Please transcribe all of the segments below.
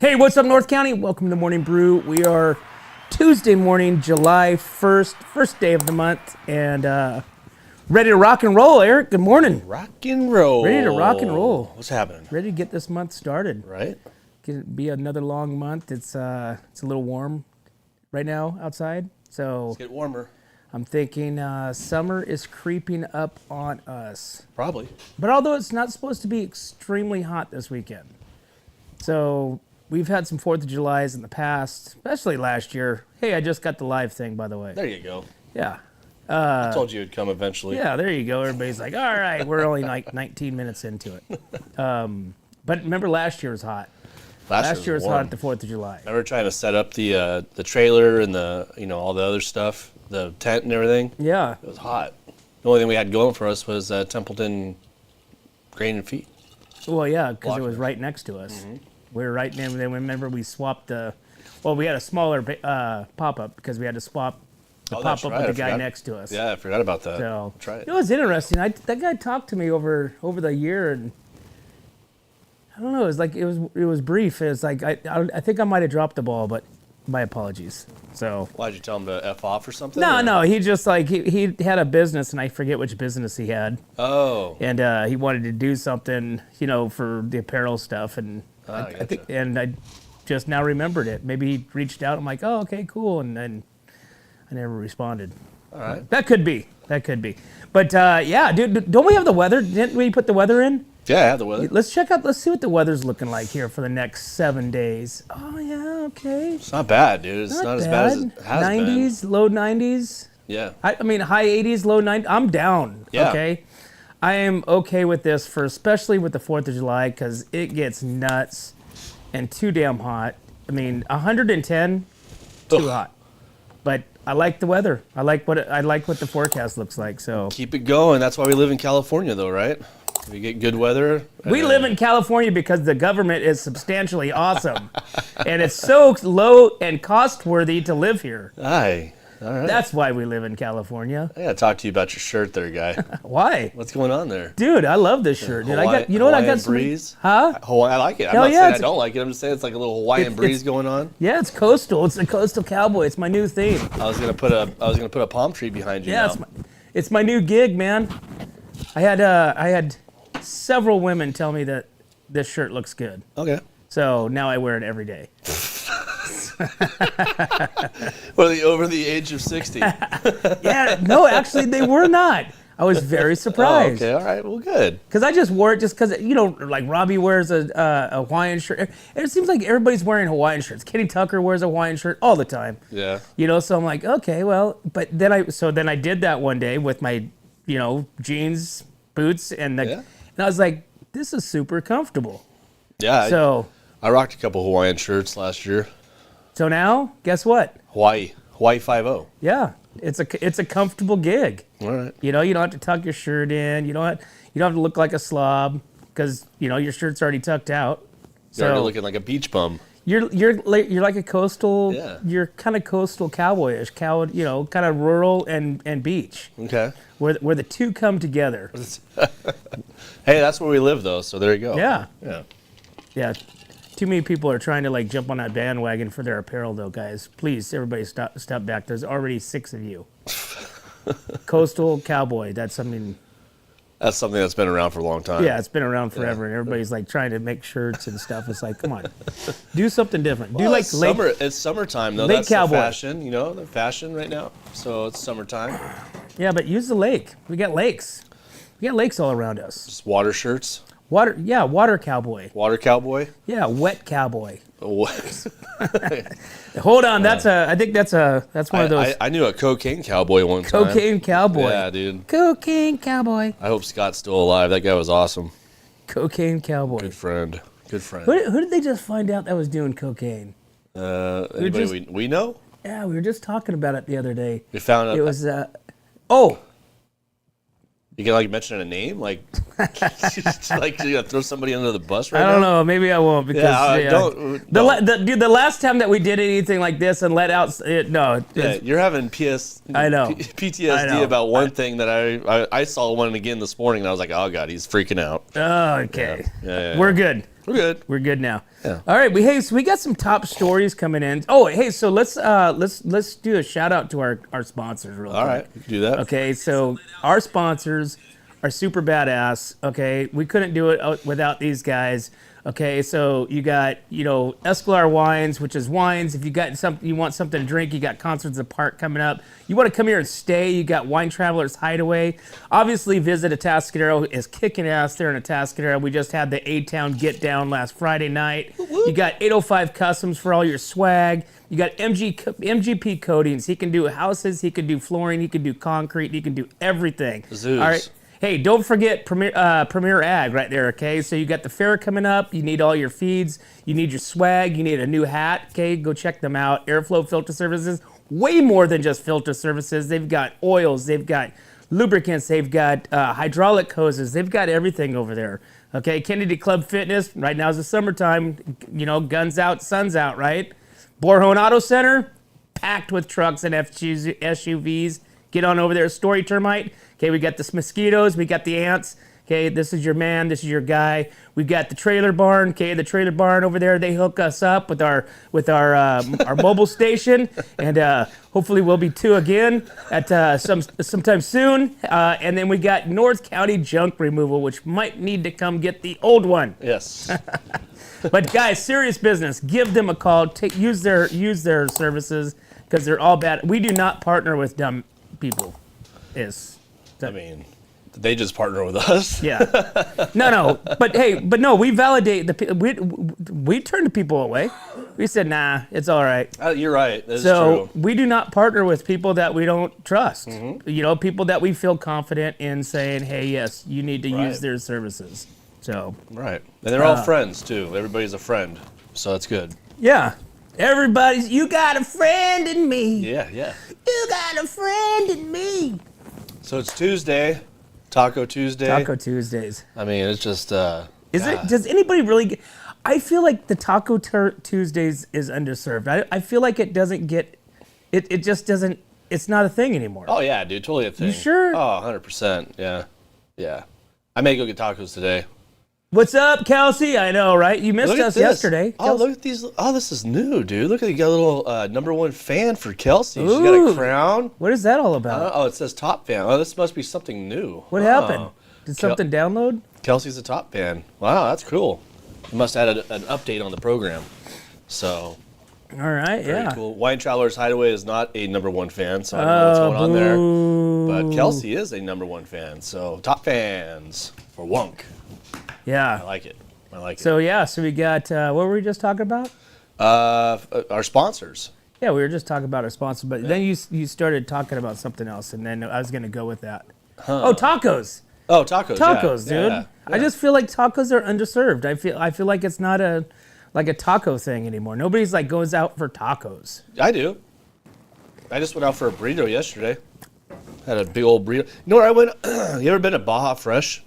Hey, what's up, North County? Welcome to Morning Brew. We are Tuesday morning, July 1st, first day of the month, and ready to rock and roll, Eric. Good morning. Rock and roll. Ready to rock and roll. What's happening? Ready to get this month started. Right? It'll be another long month. It's a little warm right now outside, so Let's get warmer. I'm thinking summer is creeping up on us. Probably. But although it's not supposed to be extremely hot this weekend. So we've had some 4th of Julys in the past, especially last year. Hey, I just got the live thing, by the way. There you go. Yeah. I told you it'd come eventually. Yeah, there you go. Everybody's like, all right, we're only like 19 minutes into it. But remember last year was hot. Last year was hot at the 4th of July. Remember trying to set up the trailer and all the other stuff, the tent and everything? Yeah. It was hot. The only thing we had going for us was Templeton Grain and Feed. Well, yeah, because it was right next to us. Mm-hmm. We were right in there. Remember we swapped we had a smaller pop-up because we had to swap the pop-up with the guy next to us. Yeah, I forgot about that. So, try it. It was interesting. That guy talked to me over the year, and I don't know. It was like it was brief. It was like I think I might have dropped the ball, but my apologies. So Why'd you tell him to F off or something? No. He just like he had a business, and I forget which business he had. Oh. And he wanted to do something, for the apparel stuff, and I think, and I just now remembered it. Maybe he reached out. I'm like, oh, okay, cool, and then I never responded. All right. That could be. But yeah, dude, don't we have the weather? Didn't we put the weather in? Yeah, I have the weather. Let's see what the weather's looking like here for the next 7 days. Oh yeah, okay. It's not bad, dude. It's not as bad as it has 90s, been. low 90s. Yeah. I mean, high 80s, low 90s. I'm down. Yeah. Okay. I am okay with this especially with the 4th of July because it gets nuts and too damn hot. I mean, 110, too hot. But I like the weather. I like what the forecast looks like. So keep it going. That's why we live in California, though, right? We get good weather. We live in California because the government is substantially awesome, and it's so low and cost-worthy to live here. Aye. All right. That's why we live in California. I gotta talk to you about your shirt there, guy. Why? What's going on there? Dude, I love this shirt. Dude, I got some breeze. Huh? I like it. I'm not saying I don't like it. I'm just saying it's like a little Hawaiian breeze going on. Yeah, it's coastal. It's the coastal cowboy. It's my new theme. I was gonna put a palm tree behind you. Yeah, it's my new gig, man. I had several women tell me that this shirt looks good. Okay. So now I wear it every day. Were they over the age of 60? Yeah, no, actually they were not. I was very surprised. Oh, okay, all right, well, good. Because I just wore it just because, like Robbie wears a Hawaiian shirt. And it seems like everybody's wearing Hawaiian shirts. Kenny Tucker wears a Hawaiian shirt all the time. Yeah. So I'm like, okay, well, but then I did that one day with my, jeans, boots, and I was like, this is super comfortable. Yeah. So I rocked a couple Hawaiian shirts last year. So now, guess what? Hawaii 5-0. Yeah, it's a comfortable gig. All right. You don't have to tuck your shirt in. You don't have to look like a slob because your shirt's already tucked out. You're already looking like a beach bum. You're like a coastal. Yeah. You're kind of coastal cowboyish, kind of rural and beach. Okay. Where the two come together. Hey, that's where we live though. So there you go. Yeah. Yeah. Yeah. Too many people are trying to jump on that bandwagon for their apparel, though, guys. Please, everybody, step back. There's already 6 of you. Coastal cowboy. That's something that's been around for a long time. Yeah, it's been around forever, and everybody's trying to make shirts and stuff. It's like, come on, do something different. Well, do summer. It's summertime though. That's cowboy. The fashion. The fashion right now. So it's summertime. Yeah, but use the lake. We got lakes. We got lakes all around us. Just water shirts. Water cowboy. Water cowboy? Yeah, wet cowboy. What? Hold on, I think that's one of those. I knew a cocaine cowboy one time. Cocaine cowboy. Yeah, dude. Cocaine cowboy. I hope Scott's still alive. That guy was awesome. Cocaine cowboy. Good friend. Who did they just find out that was doing cocaine? Anybody we know? Yeah, we were just talking about it the other day. We found out. It was, You can mention a name, you gonna throw somebody under the bus right now? I don't know. Maybe I won't because don't. The last time that we did anything like this and let out you're having I know PTSD about one thing that I saw one again this morning and I was like, oh god, he's freaking out. Oh, okay. Yeah. We're good. We're good. We're good now. Yeah. All right. So we got some top stories coming in. Oh, hey, so let's do a shout out to our sponsors real quick. All right, we can do that. Okay, so our sponsors are super badass. Okay, we couldn't do it without these guys. Okay, so you got, Escalar Wines, which is wines. If you want something to drink, you got Concerts at the Park coming up. You want to come here and stay, you got Wine Travelers Hideaway. Obviously, Visit Atascadero is kicking ass there in Atascadero. We just had the A-Town Get Down last Friday night. You got 805 Customs for all your swag. You got MGP Coatings. He can do houses, he can do flooring, he can do concrete, he can do everything. Zoos. All right. Hey, don't forget Premier Ag right there, okay? So you got the fair coming up. You need all your feeds. You need your swag. You need a new hat, okay? Go check them out. Airflow Filter Services, way more than just filter services. They've got oils. They've got lubricants. They've got hydraulic hoses. They've got everything over there, okay? Kennedy Club Fitness, right now is the summertime. Guns out, sun's out, right? Borhone Auto Center, packed with trucks and SUVs. Get on over there. Story Termite. Okay, we got the mosquitoes, we got the ants. Okay, this is your man, this is your guy. We've got the trailer barn. Okay, the trailer barn over there, they hook us up with our mobile station, and hopefully we'll be 2 again at sometime soon. And then we got North County Junk Removal, which might need to come get the old one. Yes. But guys, serious business. Give them a call. Use their services because they're all bad. We do not partner with dumb people. They just partner with us. Yeah. No. But no, we validate we turn the people away. We said, nah, it's all right. You're right. That's so true. we do not partner with people that we don't trust. Mm-hmm. People that we feel confident in saying, hey, yes, you need to use their services. So. Right. And they're all friends, too. Everybody's a friend. So that's good. Yeah. You got a friend in me. Yeah. You got a friend in me. So it's Tuesday, Taco Tuesday. Taco Tuesdays. I mean, it's just. Does anybody really? I feel like the Taco Tuesdays is underserved. I feel like it doesn't get. It just doesn't. It's not a thing anymore. Oh yeah, dude, totally a thing. You sure? Oh, 100%. Yeah. I may go get tacos today. What's up, Kelsey? I know, right? You missed us yesterday. Oh, Kelsey. look at these. Oh, this is new, dude. Look at you got a little #1 fan for Kelsey. She's got a crown. What is that all about? It says top fan. Oh, this must be something new. What happened? Did something download? Kelsey's a top fan. Wow, that's cool. You must have had an update on the program. So. All right, Very cool. Wine Travelers Hideaway is not a #1 fan, so I don't know what's going on there. But Kelsey is a #1 fan, so top fans for Wunk. Yeah. I like it. So we got, what were we just talking about? Our sponsors. Yeah, we were just talking about our sponsors, but then you started talking about something else, and then I was going to go with that. Oh, tacos. Oh, tacos. Tacos, yeah. dude. Yeah. I just feel like tacos are underserved. I feel like it's not a taco thing anymore. Nobody's goes out for tacos. I do. I just went out for a burrito yesterday. Had a big old burrito. You know where I went? You ever been to Baja Fresh?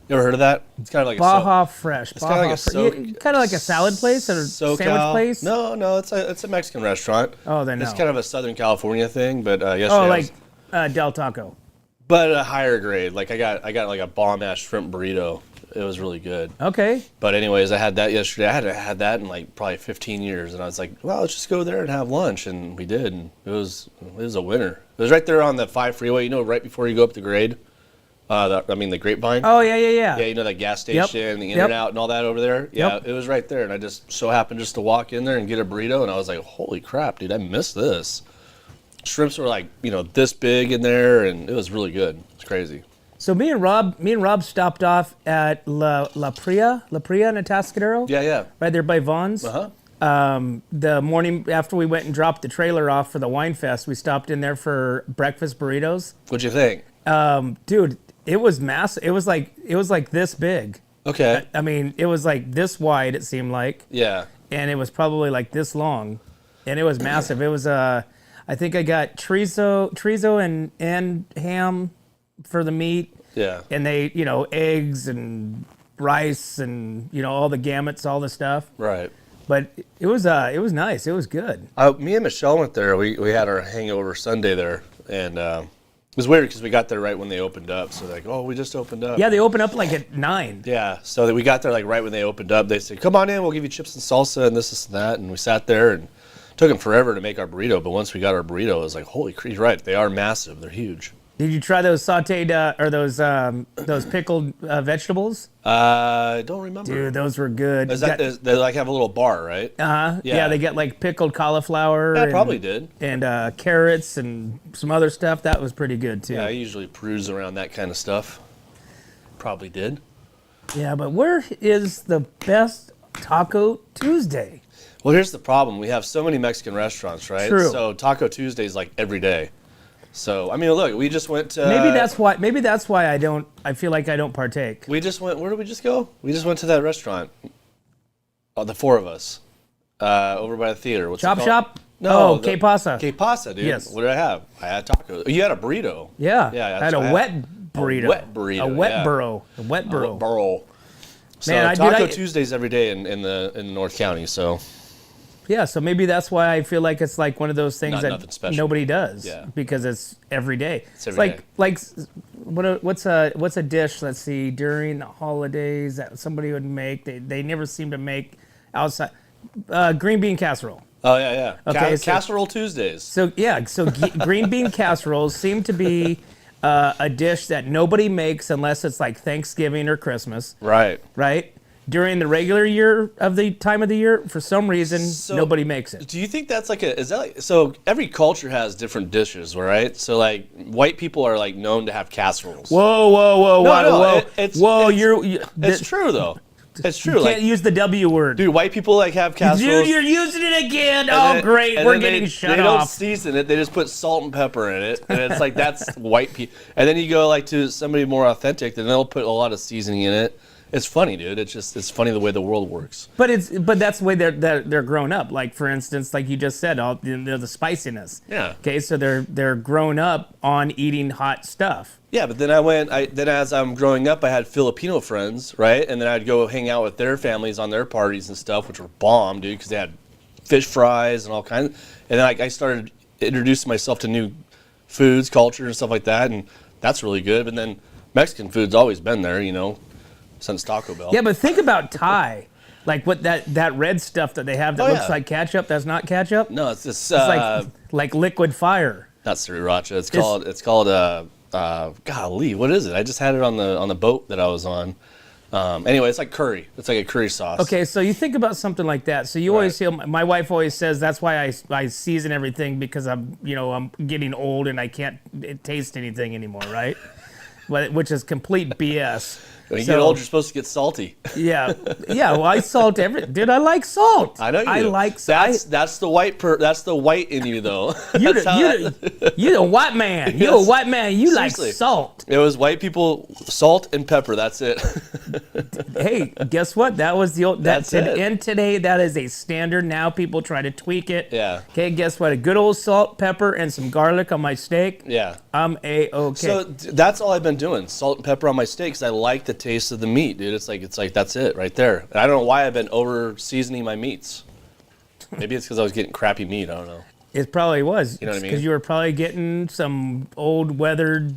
You ever heard of that? It's kind of like Baja Fresh. It's kind of like a salad place or sandwich place? No, it's a Mexican restaurant. Oh, then no. It's kind of a Southern California thing, but yesterday. Del Taco. But a higher grade. I got like a bomb ass shrimp burrito. It was really good. Okay. But anyways, I had that yesterday. I hadn't had that in probably 15 years, and I was like, well, let's just go there and have lunch, and we did, and it was a winner. It was right there on the 5 freeway, right before you go up the grade. The Grapevine. Oh, yeah. Yeah, that gas station, the In-N-Out and all that over there. Yeah, It was right there, and I just so happened just to walk in there and get a burrito, and I was like, holy crap, dude, I missed this. Shrimps were this big in there, and it was really good. It's crazy. So me and Rob stopped off at La Pria in Atascadero. Yeah. Right there by Vaughn's. The morning after we went and dropped the trailer off for the Wine Fest, we stopped in there for breakfast burritos. What'd you think? Dude, it was massive. It was like this big. Okay. I mean, it was like this wide, it seemed like. Yeah. And it was probably like this long. And it was massive. It was I think I got chorizo and ham for the meat. Yeah. And they, eggs and rice and, all the gamuts, all the stuff. Right. But it was nice. It was good. Me and Michelle went there. We had our hangover Sunday there, and It was weird because we got there right when they opened up. So they're like, oh, we just opened up. Yeah, they opened up like at 9. Yeah, so that we got there like right when they opened up. They said, come on in, we'll give you chips and salsa and this and that. And we sat there and took them forever to make our burrito. But once we got our burrito, it was like, holy crap, you're right. They are massive. They're huge. Did you try those sautéed or those pickled vegetables? I don't remember. Dude, those were good. They like have a little bar, right? Yeah, they get like pickled cauliflower. Yeah, probably did. And carrots and some other stuff. That was pretty good too. Yeah, I usually peruse around that kind of stuff. Probably did. Yeah, but where is the best Taco Tuesday? Well, here's the problem. We have so many Mexican restaurants, right? True. So Taco Tuesday is like every day. So, I mean, look, we just went to... Maybe that's why I feel like I don't partake. We just went... Where did we just go? We just went to that restaurant. Oh, the 4 of us. Over by the theater. What's Chop it called? Shop? No. Que Pasa. Que Pasa, dude. Yes. What did I have? I had tacos. You had a burrito. Yeah. I had that's a what I wet burrito. A wet burrito, A wet yeah. burro. A wet burro. Burro. So Man, Taco Tuesdays every day in the North County, so... Yeah, so maybe that's why I feel like it's like one of those things Nothing that special. nobody does. Yeah. Because it's every day. It's every day. Like what's a dish, let's see, during the holidays that somebody would make, they never seem to make outside, green bean casserole. Oh, yeah. Okay, Casserole Tuesdays. So green bean casseroles seem to be a dish that nobody makes unless it's like Thanksgiving or Christmas. Right. During the regular year of the time of the year, for some reason, nobody makes it. Do you think that's so every culture has different dishes, right? So like white people are like known to have casseroles. Whoa. It's true though. It's true. You can't use the W word. Dude, white people like have casseroles. Dude, you're using it again. Oh, great. We're getting shut off. They don't season it. They just put salt and pepper in it. And it's like, that's white people. And then you go like to somebody more authentic, then they'll put a lot of seasoning in it. It's funny, dude. It's funny the way the world works. But that's the way they're grown up. Like for instance, like you just said, all the spiciness. Yeah. Okay, so they're grown up on eating hot stuff. Yeah, but then as I'm growing up, I had Filipino friends, right? And then I'd go hang out with their families on their parties and stuff, which were bomb, dude, because they had fish fries and all kinds. And then I started introducing myself to new foods, culture, and stuff like that, and that's really good. But then Mexican food's always been there, since Taco Bell. Yeah, but think about Thai. Like what that red stuff that they have that looks like ketchup. That's not ketchup. No, it's this. It's like liquid fire. Not sriracha. It's called golly, what is it? I just had it on the boat that I was on. Anyway, it's like curry. It's like a curry sauce. Okay, so you think about something like that. So you always hear my wife always says that's why I season everything because I'm getting old and I can't taste anything anymore, right? Which is complete BS. When you get old, you're supposed to get salty. Yeah. Well, I salt everything. Dude, I like salt. I know you do. I like that's the white that's the white in you though. You the white man. You're a white man. You Seriously. like salt. It was white people, salt and pepper. That's it. Hey, guess what? That was the old. That's it. And today that is a standard. Now people try to tweak it. Yeah. Okay, guess what? A good old salt, pepper, and some garlic on my steak. Yeah. I'm A-okay. So that's all I've been doing. Salt and pepper on my steak because I like the taste of the meat, dude. It's like that's it right there. And I don't know why I've been over seasoning my meats. Maybe it's because I was getting crappy meat. I don't know. It probably was. You know what I mean? Because you were probably getting some old weathered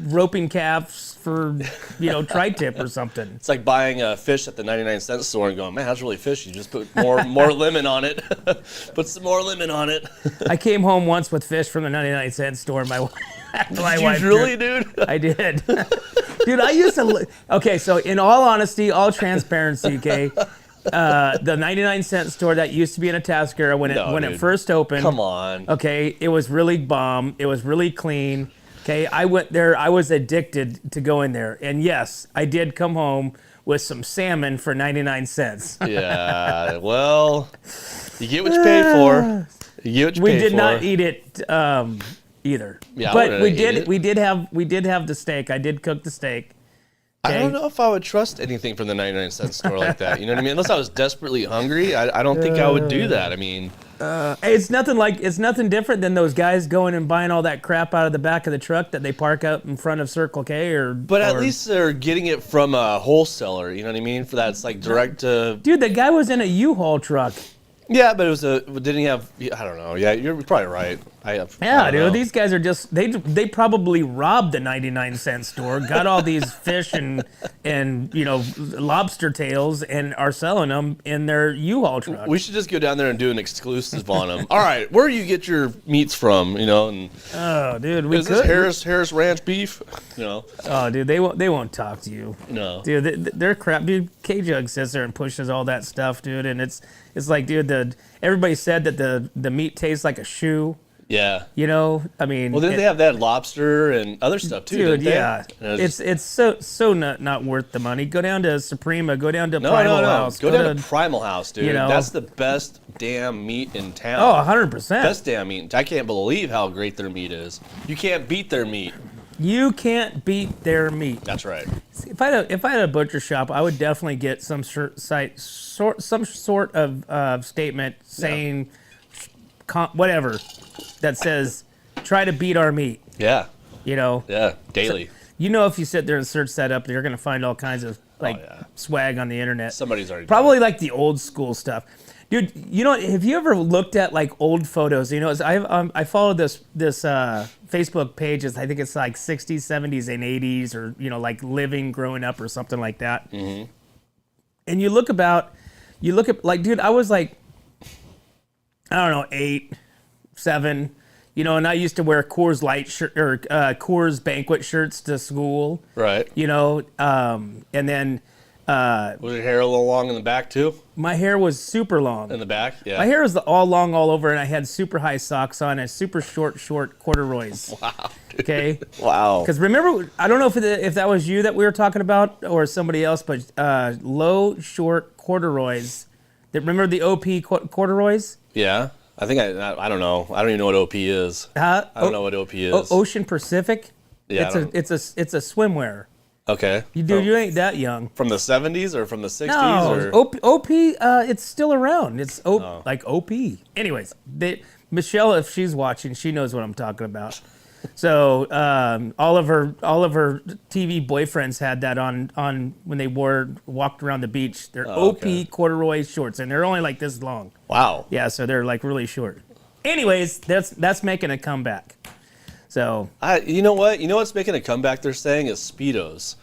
roping calves for tri-tip or something. It's like buying a fish at the 99-cent store and going, man, that's really fishy. Just put more lemon on it. Put some more lemon on it. I came home once with fish from the 99-cent store. My wife. Really, dude? I did. Dude, I used to. Okay, so in all honesty, all transparency, okay, the 99-cent store that used to be in Atascadero when it first opened. Come on. Okay, it was really bomb. It was really clean. Okay, I went there. I was addicted to going there, and yes, I did come home with some salmon for 99 cents. Yeah, well, you get what you pay for. We did not eat it either. Yeah, but we did have the steak. I did cook the steak. Okay. I don't know if I would trust anything from the 99-cent store like that. You know what I mean? Unless I was desperately hungry, I don't think I would do that. I mean, it's nothing different than those guys going and buying all that crap out of the back of the truck that they park out in front of Circle K But at least they're getting it from a wholesaler. You know what I mean? For that's like direct to. Dude, the guy was in a U-Haul truck. Yeah, but didn't he have? I don't know. Yeah, you're probably right. Yeah, dude, these guys are just they probably robbed the 99-cent store, got all these fish and lobster tails, and are selling them in their U-Haul truck. We should just go down there and do an exclusive on them. All right, where do you get your meats from? And oh, dude, is this Harris Ranch beef? Oh, dude, they won't talk to you. No, dude, they're crap. Dude, K-Jug sits there and pushes all that stuff, dude, and it's like, dude, everybody said that the meat tastes like a shoe. Yeah. I mean. Well, didn't they have that lobster and other stuff too? Dude, didn't they? Yeah. It's so not worth the money. Go down to Suprema. Go down to Primal House. Go down to Primal House, dude. That's the best damn meat in town. Oh, 100%. Best damn meat. I can't believe how great their meat is. You can't beat their meat. You can't beat their meat. That's right. See, if I had a butcher shop, I would definitely get some sort of statement saying whatever that says try to beat our meat. Yeah. Yeah, daily. So, if you sit there and search that up, you're gonna find all kinds of swag on the internet. Somebody's already probably like the old school stuff. Dude, have you ever looked at like old photos? I follow this Facebook page. I think it's like 60s, 70s, and 80s, or like living, growing up, or something like that. Mm-hmm. And you look at like, dude, I was like, I don't know, 8, 7, and I used to wear Coors Light shirt or Coors banquet shirts to school. Right. And then. Was your hair a little long in the back too? My hair was super long. In the back? Yeah. My hair was all long all over, and I had super high socks on and super short corduroys. Wow. Dude. Okay? Wow. Because remember, I don't know if that was you that we were talking about or somebody else, but low, short corduroys. Remember the OP corduroys? Yeah. I think I don't know. I don't even know what OP is. I don't know what OP is. Ocean Pacific? Yeah. It's a swimwear. Okay. You ain't that young. From the 70s or from the 60s? No, OP, it's still around. It's like OP. Anyways, Michelle, if she's watching, she knows what I'm talking about. So all of her TV boyfriends had that on when they walked around the beach. They're OP corduroy shorts, and they're only like this long. Wow. Yeah, so they're like really short. Anyways, that's making a comeback. So you know what? You know what's making a comeback? They're saying is Speedos.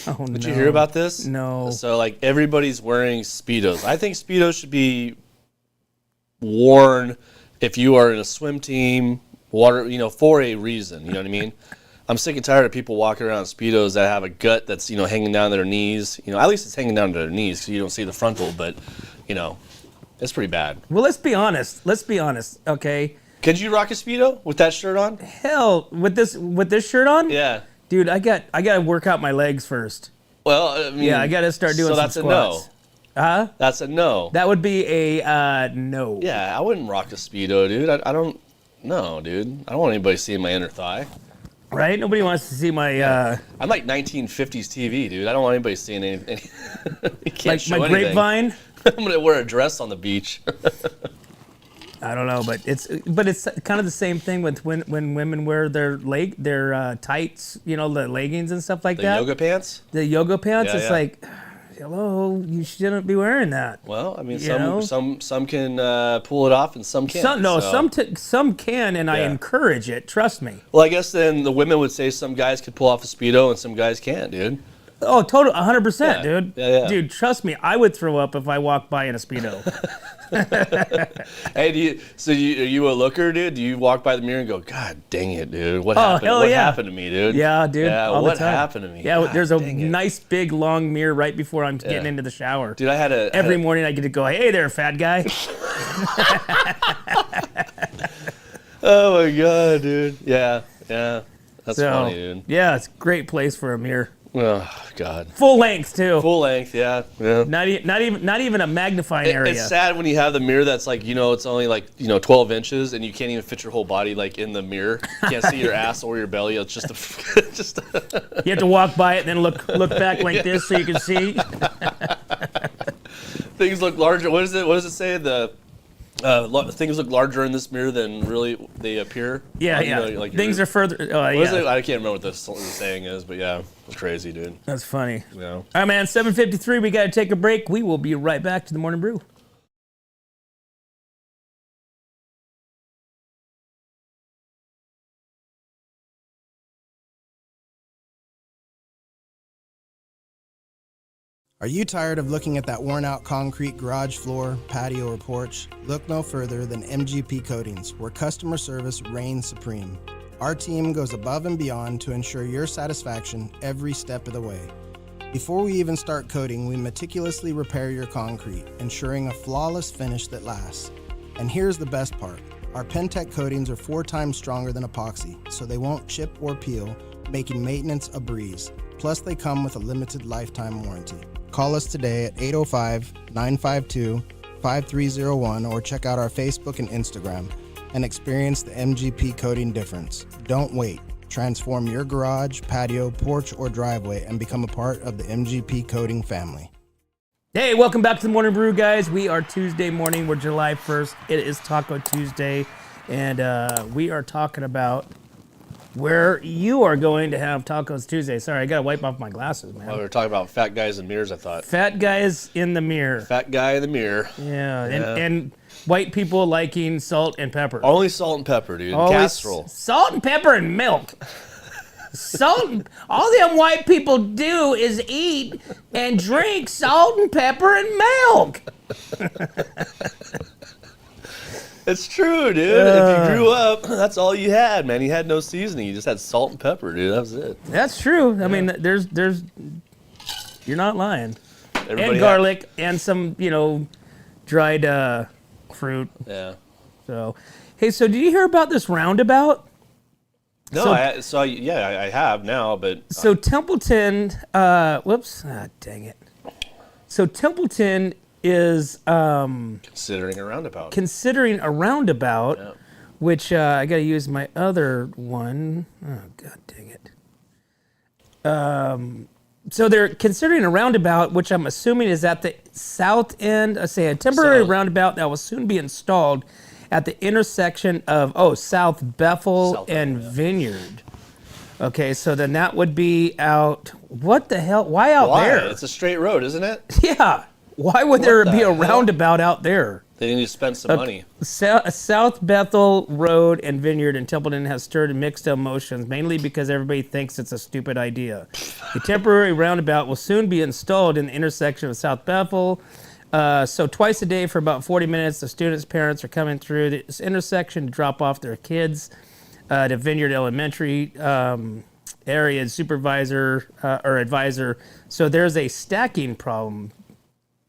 Oh no! Did you hear about this? No. So like everybody's wearing Speedos. I think Speedos should be worn if you are in a swim team, for a reason. You know what I mean? I'm sick and tired of people walking around in Speedos that have a gut that's hanging down to their knees. At least it's hanging down to their knees because you don't see the frontal, but it's pretty bad. Well, let's be honest. Okay. Could you rock a Speedo with that shirt on? Hell, with this shirt on? Yeah. Dude, I got to work out my legs first. Well, I mean, yeah, I got to start doing some squats. So that's a no. Huh? That's a no. That would be a no. Yeah, I wouldn't rock a Speedo, dude. I don't. No, dude. I don't want anybody seeing my inner thigh. Right? Nobody wants to see my. I'm like 1950s TV, dude. I don't want anybody seeing anything. You can't show my anything. grapevine. I'm gonna wear a dress on the beach. I don't know, but it's kind of the same thing with when women wear their tights, the leggings and stuff like that. The yoga pants. The yoga pants. Yeah, it's like, hello, you shouldn't be wearing that. Well, I mean, some can pull it off and some can't. Some can, and I encourage it. Trust me. Well, I guess then the women would say some guys could pull off a Speedo and some guys can't, dude. Oh, total, 100%, dude. Yeah. Dude, trust me, I would throw up if I walked by in a Speedo. Hey, are you a looker, dude? Do you walk by the mirror and go, God dang it, dude? What happened? Hell what yeah. happened to me, dude? Yeah, dude. Yeah, all what the time. happened to me? Yeah, God, there's a nice big long mirror right before I'm getting into the shower. Dude, every morning I get to go, hey there, fat guy. Oh my God, dude. Yeah. That's funny, dude. Yeah, it's a great place for a mirror. Oh God. Full length too. Full length, yeah. Not even a magnifying area. It's sad when you have the mirror that's like, it's only like 12 inches and you can't even fit your whole body like in the mirror. You can't see your ass or your belly. It's just you have to walk by it and then look back like this so you can see. Things look larger. What does it say? Things look larger in this mirror than really they appear. Yeah. Things are further. I can't remember what the saying is, but yeah, it's crazy, dude. That's funny. Yeah. All right, man. 7:53. We got to take a break. We will be right back to the Morning Brew. Are you tired of looking at that worn-out concrete garage floor, patio, or porch? Look no further than MGP Coatings, where customer service reigns supreme. Our team goes above and beyond to ensure your satisfaction every step of the way. Before we even start coating, we meticulously repair your concrete, ensuring a flawless finish that lasts. And here's the best part. Our Pentec coatings are 4 times stronger than epoxy, so they won't chip or peel, making maintenance a breeze. Plus, they come with a limited lifetime warranty. Call us today at 805-952-5301 or check out our Facebook and Instagram and experience the MGP coating difference. Don't wait. Transform your garage, patio, porch, or driveway and become a part of the MGP coating family. Hey, welcome back to the Morning Brew, guys. We are Tuesday morning. We're July 1st. It is Taco Tuesday, and we are talking about where you are going to have Tacos Tuesday. Sorry, I got to wipe off my glasses, man. Oh, we were talking about fat guys in mirrors, I thought. Fat guys in the mirror. Fat guy in the mirror. Yeah, and white people liking salt and pepper. Only salt and pepper, dude. Casserole. Salt and pepper and milk. All them white people do is eat and drink salt and pepper and milk. It's true, dude. If you grew up, that's all you had, man. You had no seasoning. You just had salt and pepper, dude. That was it. That's true. I mean, there's, you're not lying. Everybody and garlic and some, dried fruit. Yeah. So, hey, so did you hear about this roundabout? No, I have now, but... So Templeton, dang it. So Templeton is... considering a roundabout. Yep. Which I got to use my other one. Oh, God dang it. So they're considering a roundabout, which I'm assuming is at the south end. I say a temporary roundabout that will soon be installed at the intersection of, South Bethel and Vineyard. Okay, so then that would be out, what the hell? Why there? It's a straight road, isn't it? Yeah. Why would there be a roundabout out there? They need to spend some money. South Bethel Road and Vineyard in Templeton has stirred mixed emotions, mainly because everybody thinks it's a stupid idea. The temporary roundabout will soon be installed in the intersection of South Bethel. So twice a day for about 40 minutes, the students' parents are coming through this intersection to drop off their kids to Vineyard Elementary area supervisor or advisor. So there's a stacking problem,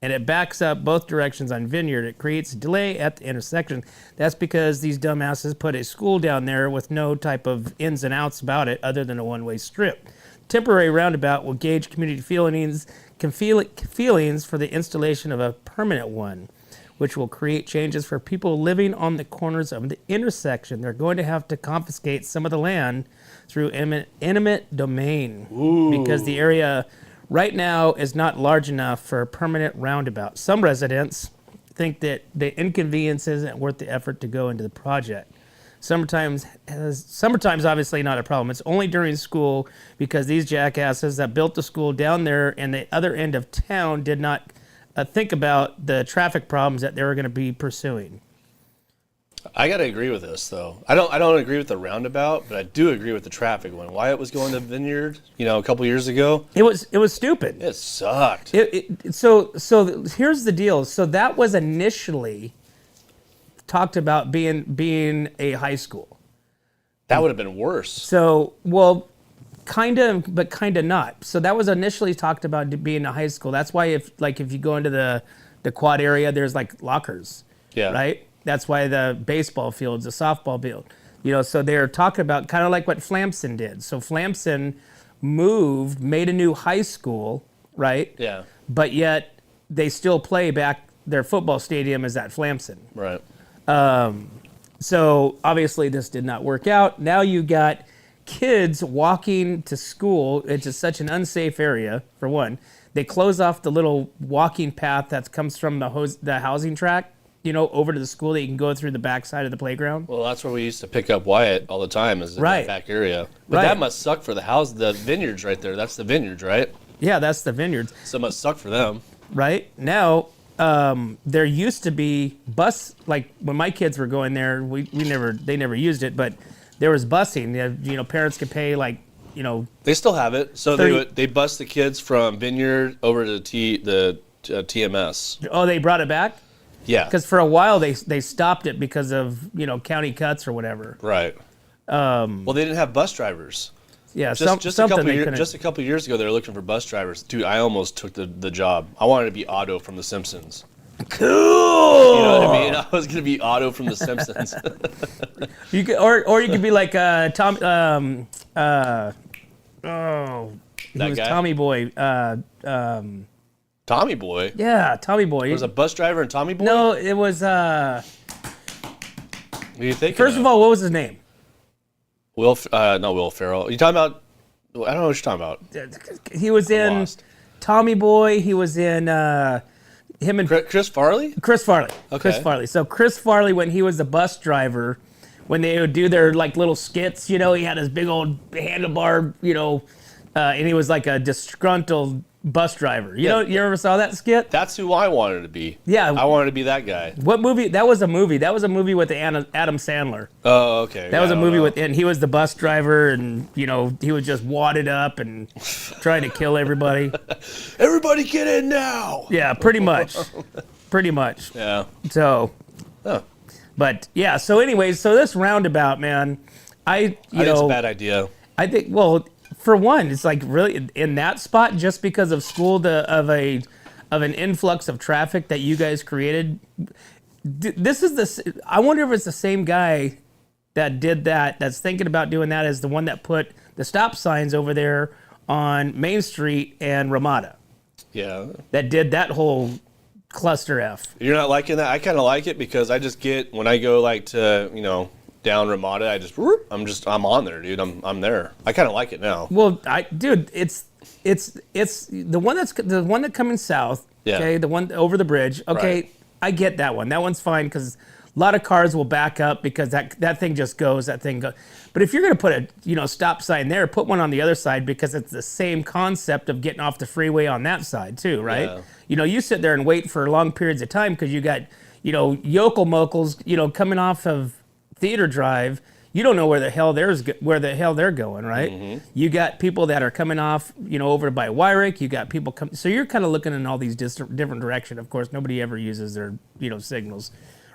and it backs up both directions on Vineyard. It creates a delay at the intersection. That's because these dumbasses put a school down there with no type of ins and outs about it other than a one-way strip. Temporary roundabout will gauge community feelings for the installation of a permanent one, which will create changes for people living on the corners of the intersection. They're going to have to confiscate some of the land through eminent domain. Because the area right now is not large enough for a permanent roundabout. Some residents think that the inconvenience isn't worth the effort to go into the project. Summertime's obviously not a problem. It's only during school because these jackasses that built the school down there in the other end of town did not think about the traffic problems that they were going to be pursuing. I got to agree with this, though. I don't agree with the roundabout, but I do agree with the traffic one. Wyatt was going to Vineyard, a couple years ago. It was stupid. It sucked. So here's the deal. So that was initially talked about being a high school. That would have been worse. So, kind of, but kind of not. So that was initially talked about being a high school. That's why if you go into the quad area, there's like lockers. Yeah. Right? That's why the baseball field's a softball field. So they're talking about kind of like what Flamson did. So Flamson made a new high school, right? Yeah. But yet they still play back, their football stadium is at Flamson. Right. So obviously this did not work out. Now you got kids walking to school. It's just such an unsafe area, for one. They close off the little walking path that comes from the housing track, over to the school that you can go through the backside of the playground. Well, that's where we used to pick up Wyatt all the time, is in that back area. But that must suck for the vineyards right there. That's the vineyards, right? Yeah, that's the vineyards. So it must suck for them. Right? Now, there used to be like when my kids were going there, they never used it, but there was busing. Parents could pay like They still have it. So 30 they bus the kids from Vineyard over to the TMS. Oh, they brought it back? Yeah. Because for a while they stopped it because of, county cuts or whatever. Right. Well, they didn't have bus drivers. Yeah, just a couple of years ago, they were looking for bus drivers. Dude, I almost took the job. I wanted to be Otto from The Simpsons. Cool. You know what I mean? I was gonna be Otto from The Simpsons. You could, or you could be like Tom. That guy? Tommy Boy. Tommy Boy. Yeah, Tommy Boy. There was a bus driver and Tommy Boy. No, it was. What do you think? First of all, what was his name? Not Will Ferrell. You talking about? I don't know what you're talking about. He was in Lost. Tommy Boy. He was in him and Chris Farley. Chris Farley. Okay. Chris Farley. So Chris Farley, when he was the bus driver, when they would do their like little skits, he had his big old handlebar, and he was like a disgruntled bus driver. You ever saw that skit? That's who I wanted to be. Yeah. I wanted to be that guy. What movie? That was a movie. That was a movie with Adam Sandler. Oh, okay. That was a movie and he was the bus driver, and he was just wadded up and trying to kill everybody. Everybody get in now. Yeah, pretty much. Pretty much. Yeah. So, but yeah. So, anyways, this roundabout, man, I think it's a bad idea. I think, well, for one, it's like really in that spot just because of school of an influx of traffic that you guys created. I wonder if it's the same guy that did that's thinking about doing that as the one that put the stop signs over there on Main Street and Ramada. Yeah. That did that whole cluster F. You're not liking that? I kind of like it because I just get, when I go like to, down Ramada, I'm on there, dude. I'm there. I kind of like it now. Well, it's the one that coming south. Yeah. Okay, the one over the bridge. Okay, Right. I get that one. That one's fine because a lot of cars will back up because that thing just goes. That thing goes. But if you're gonna put a stop sign there, put one on the other side because it's the same concept of getting off the freeway on that side too, right? Yeah. You sit there and wait for long periods of time because you got yokel mokels coming off of Theater Drive. You don't know where the hell they're going, right? Mm-hmm. You got people that are coming off, over by Wyrick. You got people coming, so you're kind of looking in all these different directions. Of course, nobody ever uses their, signals,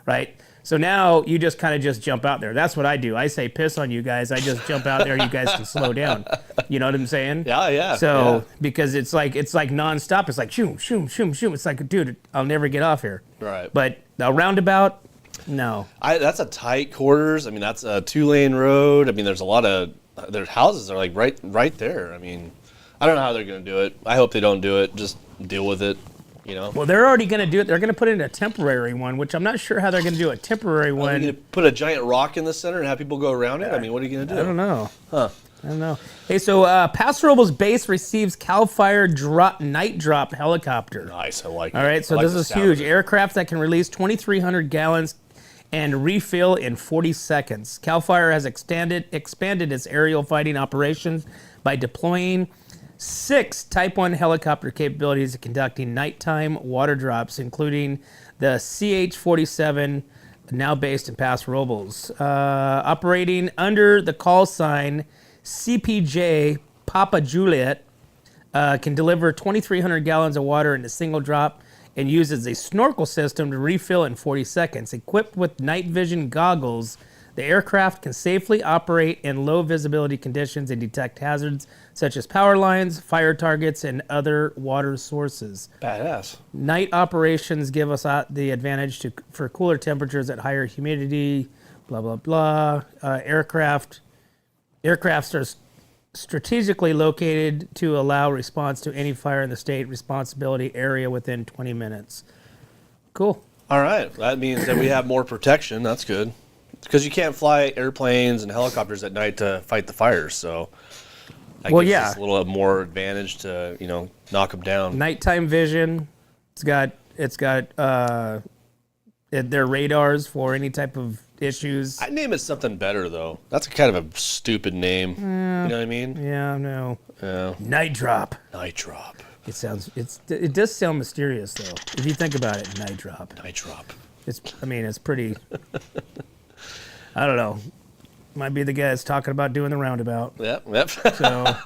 right? So now you just kind of just jump out there. That's what I do. I say piss on you guys. I just jump out there. You guys can slow down. You know what I'm saying? Yeah. So because it's like nonstop. It's like shoom, shoom, shoom, shoom. It's like, dude, I'll never get off here. Right. But a roundabout. No. That's a tight quarters. I mean, that's a 2-lane road. I mean, there's a lot of their houses are like right there. I mean, I don't know how they're going to do it. I hope they don't do it. Just deal with it, Well, they're already going to do it. They're going to put in a temporary one, which I'm not sure how they're going to do a temporary one. Are you going to put a giant rock in the center and have people go around it? I mean, what are you going to do? I don't know. Huh. I don't know. Hey, so Paso Robles Base receives CAL FIRE night drop helicopter. Nice. I like it. All right, so this is huge. Aircraft that can release 2,300 gallons and refill in 40 seconds. CAL FIRE has expanded its aerial fighting operations by deploying 6 Type 1 helicopter capabilities of conducting nighttime water drops, including the CH-47, now based in Paso Robles. Operating under the call sign CPJ Papa Juliet, can deliver 2,300 gallons of water in a single drop and uses a snorkel system to refill in 40 seconds. Equipped with night vision goggles, the aircraft can safely operate in low visibility conditions and detect hazards such as power lines, fire targets, and other water sources. Badass. Night operations give us the advantage for cooler temperatures at higher humidity, blah, blah, blah. Aircraft are strategically located to allow response to any fire in the state responsibility area within 20 minutes. Cool. All right. That means that we have more protection. That's good. Because you can't fly airplanes and helicopters at night to fight the fires, so that gives us a little more advantage to, knock them down. Nighttime vision. It's got their radars for any type of issues. I'd name it something better, though. That's kind of a stupid name. You know what I mean? Yeah, no. Yeah. Night drop. Night drop. It does sound mysterious, though. If you think about it, night drop. Night drop. It's pretty. I don't know. Might be the guy that's talking about doing the roundabout. Yep. So,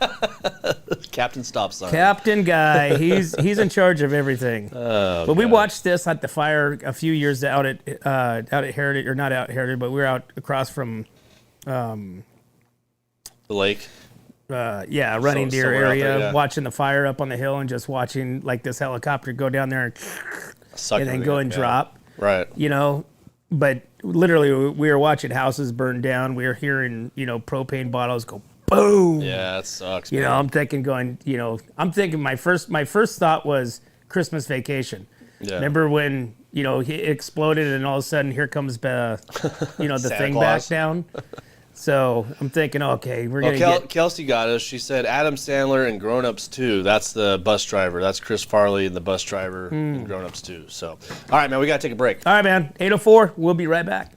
Captain Stop Sign. Captain Guy, he's in charge of everything. Oh, but we God. watched this at the fire a few years out at Heritage, or not out Heritage, but we were out across from The lake. Running Deer somewhere out area, there, yeah. watching the fire up on the hill and just watching like this helicopter go down there and then go and drop. Right. You know, but literally we were watching houses burn down. We were hearing, propane bottles go boom. Yeah, that sucks. You man. know, I'm thinking my first thought was Christmas Vacation. Yeah. Remember when, he exploded and all of a sudden here comes the Santa thing Claus. back down. So I'm thinking, okay, we're going to get... Kelsey got us. She said Adam Sandler and Grown Ups 2. That's the bus driver. That's Chris Farley and the bus driver in Grown Ups 2. So, all right, man, we got to take a break. All right, man. 8:04. We'll be right back.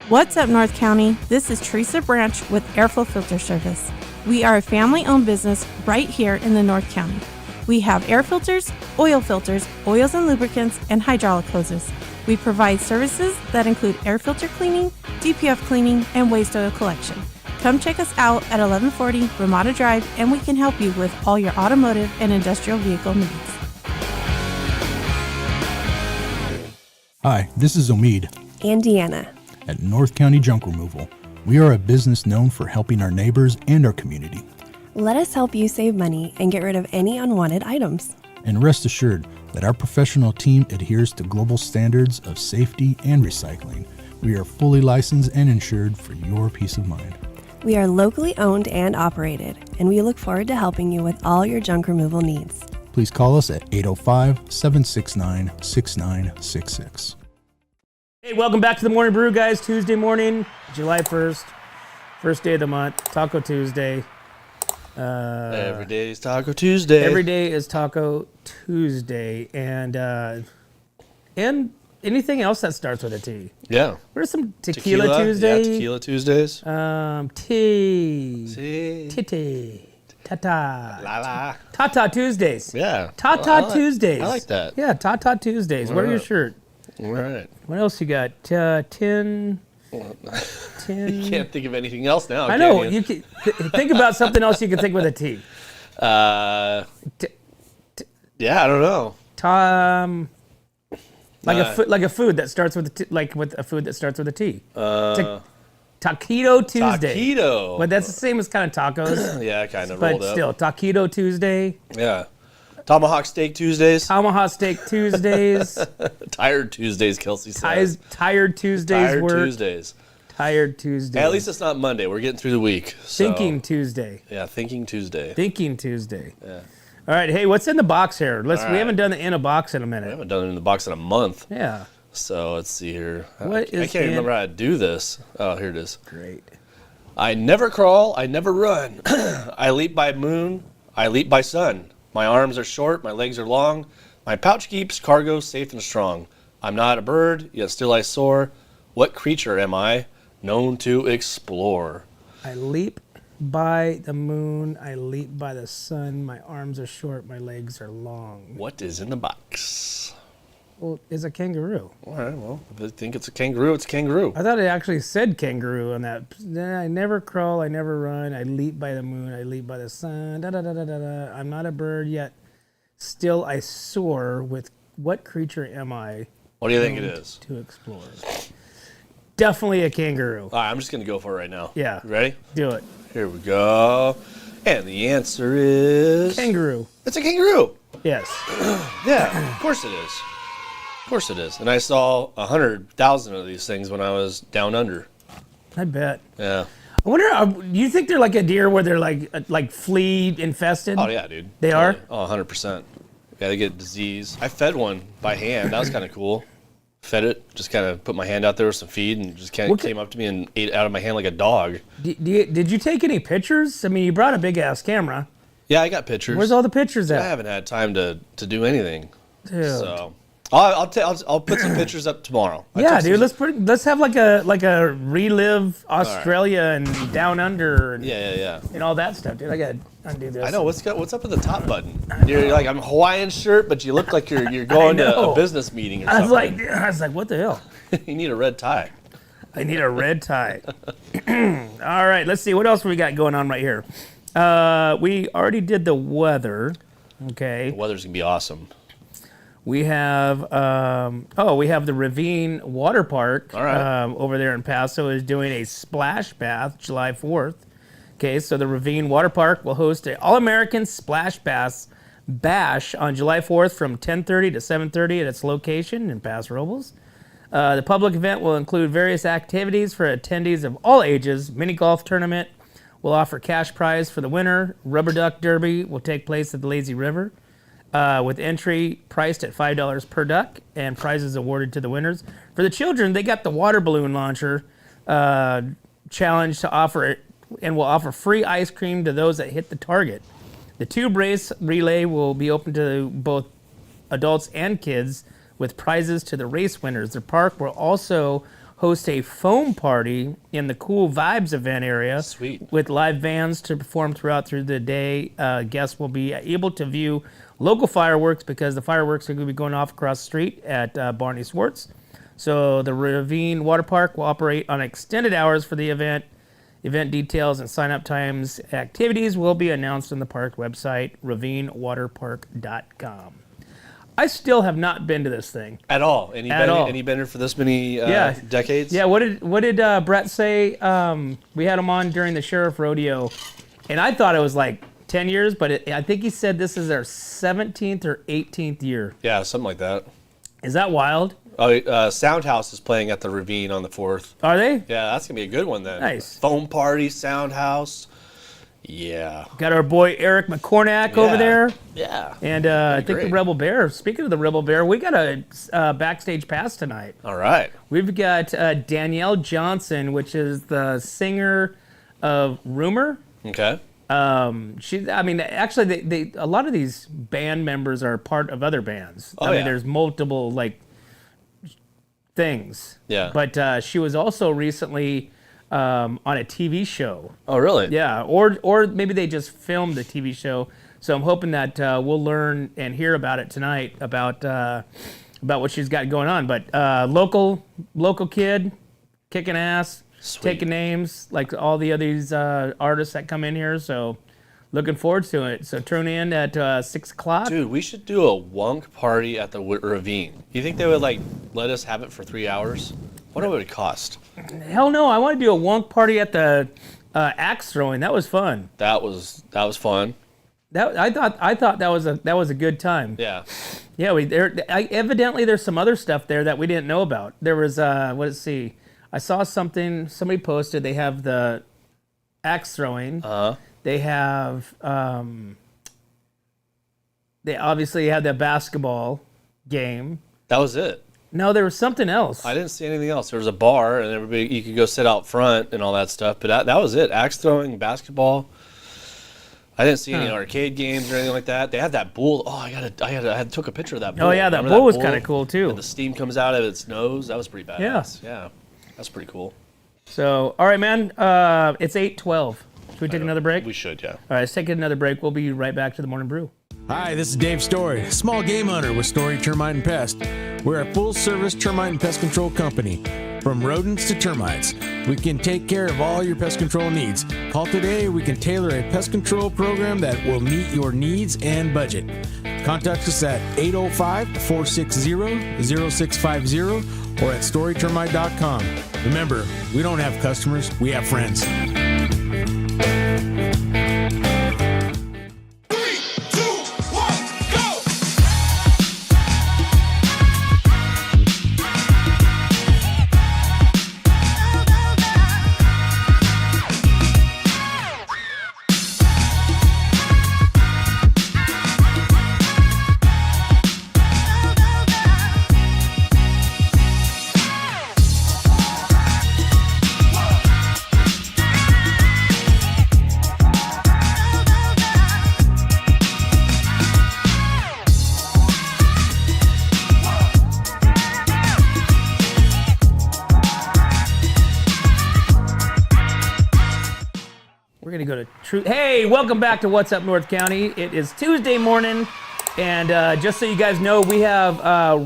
What's up, North County? This is Teresa Branch with Airflow Filter Service. We are a family-owned business right here in the North County. We have air filters, oils and lubricants, and hydraulic hoses. We provide services that include air filter cleaning, DPF cleaning, and waste oil collection. Come check us out at 1140 Ramada Drive, and we can help you with all your automotive and industrial vehicle needs. Hi, this is Omid and Deanna at North County Junk Removal. We are a business known for helping our neighbors and our community. Let us help you save money and get rid of any unwanted items. And rest assured that our professional team adheres to global standards of safety and recycling. We are fully licensed and insured for your peace of mind. We are locally owned and operated, and we look forward to helping you with all your junk removal needs. Please call us at 805-769-6966. Hey, welcome back to the Morning Brew, guys. Tuesday morning, July 1st, first day of the month, Taco Tuesday. Every day is Taco Tuesday. Every day is Taco Tuesday, and anything else that starts with a T. Yeah. What are some Tequila Tuesday? Yeah, Tequila Tuesdays. Titty, Tata. La la. Tata Tuesdays. Yeah. Tata Tuesdays. I like that. Yeah, Tata Tuesdays. Wear your Alright. shirt. All right. What else you got? Tin. You can't think of anything else now. I know. can You can think about something else you can think with a T. Yeah, I don't know. Tom. Like a food that starts with a T, with a food that starts with a T. Taquito Tuesday. Taquito. But that's the same as kind of tacos. Yeah, kind of But rolled up. still, Taquito Tuesday. Yeah. Tomahawk Steak Tuesdays. Tomahawk Steak Tuesdays. Tired Tuesdays, Kelsey says. Tired Tuesdays Tired work. Tuesdays. Tired Tuesday. At least it's not Monday. We're getting through the week. So. Thinking Tuesday. Yeah, Thinking Tuesday. Thinking Tuesday. Yeah. All right. Hey, what's in the box here? We right. haven't done the in a box in a I minute. haven't done it in the box in a month. Yeah. So let's see here. What I is can't in- remember how to do this. Oh, here it is. Great. I never crawl, I never run. I leap by moon, I leap by sun. My arms are short, my legs are long. My pouch keeps cargo safe and strong. I'm not a bird, yet still I soar. What creature am I, known to explore? I leap by the moon. I leap by the sun. My arms are short. My legs are long. What is in the box? Well, it's a kangaroo. All right, well, if I think it's a kangaroo, it's a kangaroo. I thought it actually said kangaroo on that. I never crawl. I never run. I leap by the moon. I leap by the sun. Da da da da da da. I'm not a bird yet. Still, I soar. With what creature am I? What do you think it is? To explore. Definitely a kangaroo. All right, I'm just going to go for it right now. Yeah. You ready? Do it. Here we go. And the answer is... Kangaroo. It's a kangaroo. Yes. Yeah, of course it is. Of course it is. And I saw 100,000 of these things when I was down under. I bet. Yeah. I wonder, do you think they're like a deer where they're like flea infested? Oh, yeah, dude. They are? Oh, 100%. Yeah, they get disease. I fed one by hand. That was kind of cool. Fed it, just kind of put my hand out there with some feed and just kind of came up to me and ate out of my hand like a dog. Did you take any pictures? I mean, you brought a big-ass camera. Yeah, I got pictures. Where's all the pictures at? I haven't had time to do anything. Dude. So I'll put some pictures up tomorrow. Yeah, dude. Let's have like a relive Australia and down under and, Yeah. and all that stuff, dude. I gotta undo this. I know what's up with the top button. You're like, I'm Hawaiian shirt, but you look like you're going to know. a business meeting or I something. was like, what the hell? You need a red tie. I need a red tie. All right, let's see. What else we got going on right here? We already did the weather. Okay. The weather's going to be awesome. We have, we have the Ravine Water Park over there in Paso is doing a splash bath July 4th. Okay, so the Ravine Water Park will host an All-American Splash Bash on July 4th from 10:30 to 7:30 at its location in Paso Robles. The public event will include various activities for attendees of all ages. Mini golf tournament will offer cash prize for the winner. Rubber duck derby will take place at the Lazy River, with entry priced at $5 per duck and prizes awarded to the winners. For the children, they got the water balloon launcher challenge to offer it, and will offer free ice cream to those that hit the target. The tube race relay will be open to both adults and kids, with prizes to the race winners. The park will also host a foam party in the Cool Vibes event area. Sweet. With live bands to perform through the day. Guests will be able to view local fireworks because the fireworks are going to be going off across the street at Barney Swartz. So the Ravine Water Park will operate on extended hours for the event. Event details and sign-up times, activities will be announced on the park website, ravinewaterpark.com. I still have not been to this thing at all. Any been here for this many decades? Yeah. What did Brett say? We had him on during the Sheriff Rodeo, and I thought it was like 10 years, but I think he said this is our 17th or 18th year. Yeah, something like that. Is that wild? Oh, Soundhouse is playing at the Ravine on the 4th. Are they? Yeah, that's going to be a good one then. Nice. Foam party, Soundhouse. Yeah. Got our boy Eric McCornack over there. Yeah. And I think the Rebel Bear. Speaking of the Rebel Bear, we got a backstage pass tonight. All right. We've got Danielle Johnson, which is the singer of Rumor. Okay. Actually, they a lot of these band members are part of other bands. There's multiple things. Yeah. But she was also recently on a TV show. Oh, really? Yeah. Or maybe they just filmed the TV show. So I'm hoping that we'll learn and hear about it tonight about what she's got going on. But local kid, kicking ass. Sweet. Taking names like all the other artists that come in here. So looking forward to it. So tune in at 6 o'clock. Dude, we should do a wunk party at the Ravine. You think they would let us have it for 3 hours? What would it cost? Hell no! I want to do a wunk party at the axe throwing. That was fun. That was fun. I thought that was a good time. Yeah. Yeah. Evidently there's some other stuff there that we didn't know about. There was let's see. I saw something somebody posted. They have the axe throwing. They have they obviously had the basketball game. That was it. No, there was something else. I didn't see anything else. There was a bar and everybody you could go sit out front and all that stuff. But that was it. Axe throwing, basketball. I didn't see any arcade games or anything like that. They had that bull. Oh, I took a picture of that bull. Oh yeah, that bull was kind of cool too. And the steam comes out of its nose. That was pretty badass. Yeah. That's pretty cool. So, all right, man. It's 8:12. Should we take another break? We should, yeah. All right, let's take another break. We'll be right back to the Morning Brew. Hi, this is Dave Story, small game hunter with Story Termite and Pest. We're a full-service termite and pest control company. From rodents to termites, we can take care of all your pest control needs. Call today. We can tailor a pest control program that will meet your needs and budget. Contact us at 805-460-0650 or at storytermite.com. Remember, we don't have customers, we have friends. We're going to go to True. Hey, welcome back to What's Up North County. It is Tuesday morning, and just so you guys know, we have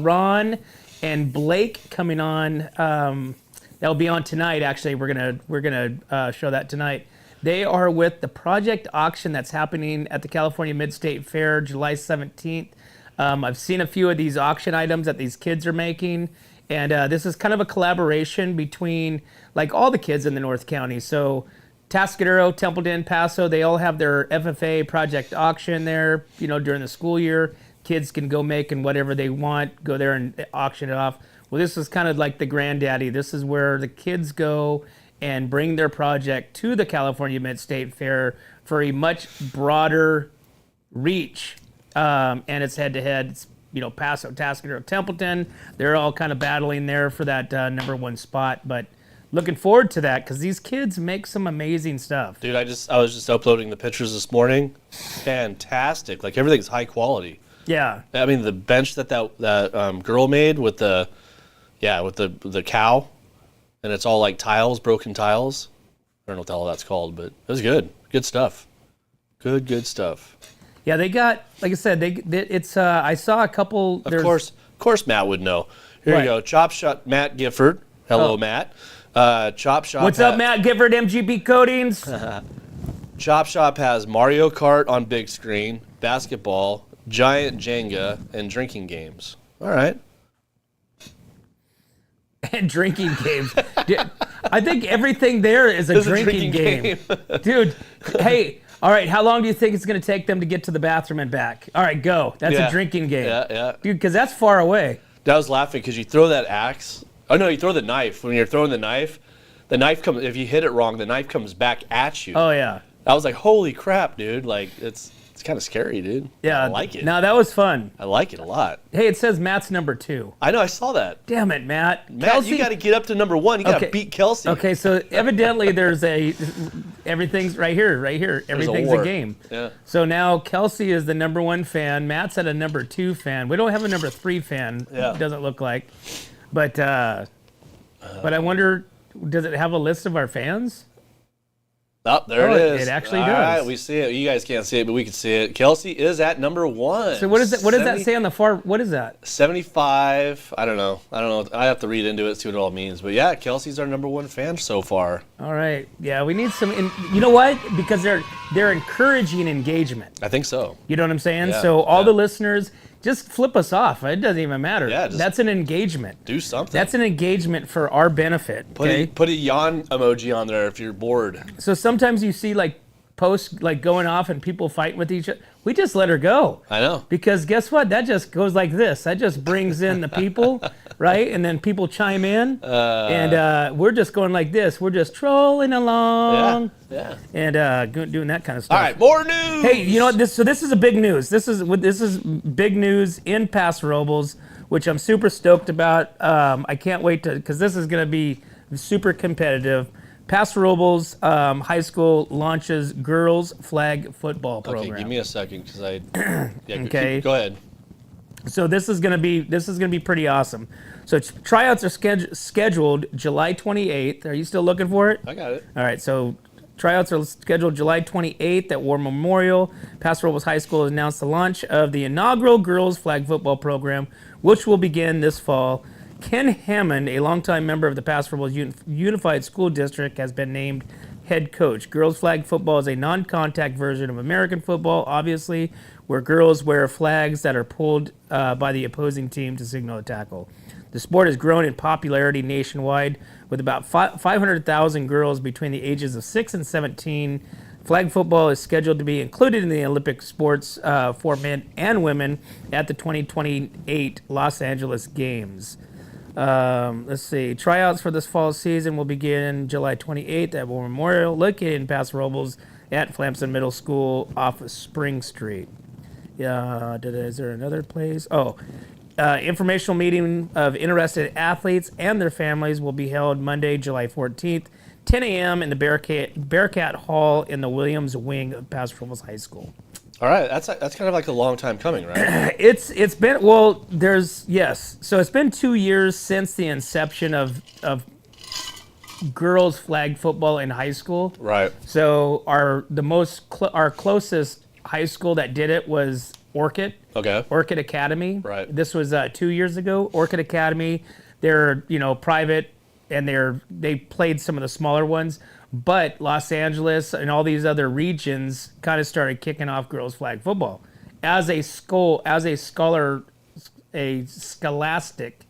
Ron and Blake coming on. That'll be on tonight. Actually, we're gonna show that tonight. They are with the project auction that's happening at the California Mid-State Fair, July 17th. I've seen a few of these auction items that these kids are making, and this is kind of a collaboration between like all the kids in the North County. So Atascadero, Templeton, Paso, they all have their FFA project auction there, during the school year. Kids can go make and whatever they want, go there and auction it off. Well, this is kind of like the granddaddy. This is where the kids go and bring their project to the California Mid-State Fair for a much broader reach. And it's head-to-head. It's, Paso, Atascadero, Templeton. They're all kind of battling there for that number one spot. But looking forward to that because these kids make some amazing stuff. Dude, I was just uploading the pictures this morning. Fantastic. Like, everything's high quality. Yeah. I mean, the bench that girl made with the cow, and it's all like tiles, broken tiles. I don't know what the hell that's called, but it was good. Good stuff. Good stuff. Yeah, they got, like I said, it's. I saw a couple. Of course, Matt would know. Here you go. Chop Shop, Matt Gifford. Hello, Matt. Chop Shop. What's up, Matt Gifford, MGB Coatings? Chop Shop has Mario Kart on big screen, basketball, giant Jenga, and drinking games. All right. And drinking games. I think everything there is a drinking game. Dude, hey, all right, how long do you think it's going to take them to get to the bathroom and back? All right, go. That's a drinking game. Yeah. Dude, because that's far away. I was laughing because you throw that axe. Oh, no, you throw the knife. When you're throwing the knife comes, if you hit it wrong, the knife comes back at you. Oh, yeah. I was like, holy crap, dude. Like, it's kind of scary, dude. Yeah. I like it. No, that was fun. I like it a lot. Hey, it says Matt's number 2. I know, I saw that. Damn it, Matt. Matt, Kelsey? you got to get up to number 1. You got to beat Kelsey. Okay, so evidently everything's right here. Everything's a game. Yeah. So now Kelsey is the number 1 fan. Matt's at a number 2 fan. We don't have a number 3 fan. Yeah. It doesn't look like. But I wonder, does it have a list of our fans? Oh, there it is. It actually All does. right, we see it. You guys can't see it, but we can see it. Kelsey is at number 1. So what does that say on the far? What is that? 75. I don't know. I have to read into it, see what it all means. But yeah, Kelsey's our number 1 fan so far. All right. Yeah, we need some. You know what? Because they're encouraging engagement. I think so. You know what I'm saying? Yeah, So all the listeners, just flip us off. It doesn't even matter. Yeah, that's an engagement. Do something. That's an engagement for our benefit. Okay? Put a yawn emoji on there if you're bored. So sometimes you see like posts like going off and people fight with each other. We just let her go. I know. Because guess what? That just goes like this. That just brings in the people, right? And then people chime in. And we're just going like this. We're just trolling along. Yeah. And doing that kind of stuff. All right, more news. Hey, you know what? This is a big news. This is big news in Paso Robles, which I'm super stoked about. I can't wait because this is going to be super competitive. Paso Robles High School launches girls flag football program. Okay, give me a second because Okay. Go ahead. So this is gonna be pretty awesome. So tryouts are scheduled July 28th. Are you still looking for it? I got it. All right. So tryouts are scheduled July 28th at War Memorial. Paso Robles High School has announced the launch of the inaugural girls flag football program, which will begin this fall. Ken Hammond, a longtime member of the Paso Robles Unified School District, has been named head coach. Girls flag football is a non-contact version of American football, obviously, where girls wear flags that are pulled by the opposing team to signal a tackle. The sport has grown in popularity nationwide, with about 500,000 girls between the ages of 6 and 17. Flag football is scheduled to be included in the Olympic sports for men and women at the 2028 Los Angeles Games. Let's see. Tryouts for this fall season will begin July 28th at War Memorial, located in Paso Robles at Flamson Middle School off of Spring Street. Is there another place? Informational meeting of interested athletes and their families will be held Monday, July 14th, 10 a.m. in the Bearcat Hall in the Williams Wing of Paso Robles High School. All right, that's kind of like a long time coming, right? It's been So it's been 2 years since the inception of girls flag football in high school. Right. So our closest high school that did it was Orchid. Okay. Orchid Academy. Right. This was 2 years ago. Orchid Academy. They're private and they played some of the smaller ones. But Los Angeles and all these other regions kind of started kicking off girls flag football as a scholastic